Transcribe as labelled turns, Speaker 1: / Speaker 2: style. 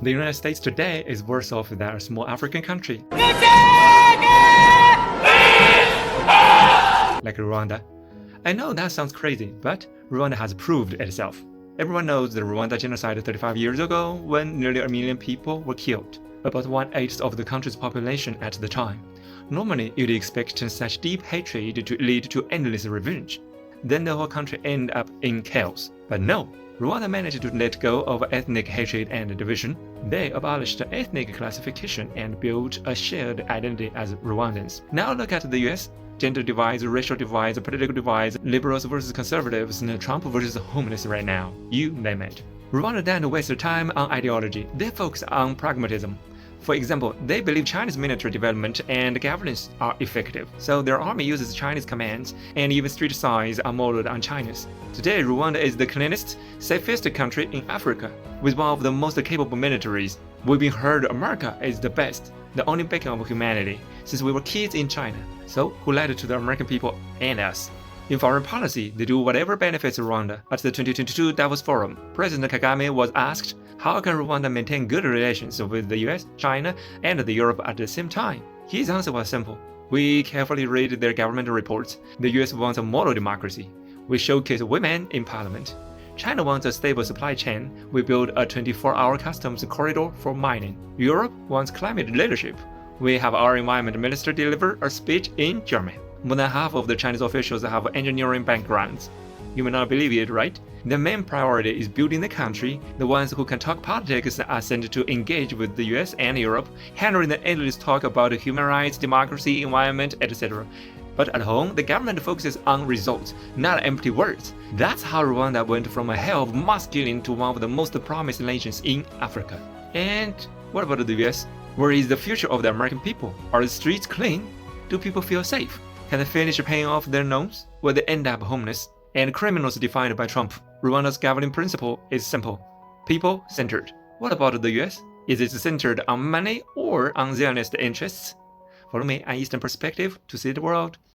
Speaker 1: The United States today is worse off than a small African country like Rwanda. I know that sounds crazy, but Rwanda has proved itself. Everyone knows the Rwanda genocide 35 years ago when nearly 1 million people were killed, about 1/8 of the country's population at the time. Normally, you'd expect such deep hatred to lead to endless revenge. Then the whole country end up in chaos. But no, Rwanda managed to let go of ethnic hatred and division. They abolished ethnic classification and built a shared identity as Rwandans. Now look at the US. Gender divides, racial divides, political divides, liberals versus conservatives, and Trump versus homeless right now. You name it. Rwanda doesn't waste their time on ideology. They focus on pragmatism. For example, they believe China's military development and governance are effective, so their army uses Chinese commands, and even street signs are modeled on China's. Today, Rwanda is the cleanest, safest country in Africa, with one of the most capable militaries. We've been heard America is the best, the only beacon of humanity, since we were kids in China. So, who lied to the American people and us? In foreign policy, they do whatever benefits Rwanda. At the 2022 Davos Forum, President Kagame was asked, how can Rwanda maintain good relations with the US, China, and Europe at the same time? His answer was simple. We carefully read their government reports. The US wants a model democracy. We showcase women in parliament. China wants a stable supply chain. We build a 24-hour customs corridor for mining. Europe wants climate leadership. We have our environment minister deliver a speech in German. More than half of the Chinese officials have engineering backgrounds. You may not believe it, right? The main priority is building the country. The ones who can talk politics are sent to engage with the US and Europe, handling the endless talk about human rights, democracy, environment, etc. But at home, the government focuses on results, not empty words. That's how Rwanda went from a hell of mass killing to one of the most promising nations in Africa. And what about the US? Where is the future of the American people? Are the streets clean? Do people feel safe? Can they finish paying off their loans? Will they end up homeless? And criminals defined by Trump. Rwanda's governing principle is simple: people-centered. What about the US? Is it centered on money or on Zionist interests? Follow me on Eastern Perspective to see the world.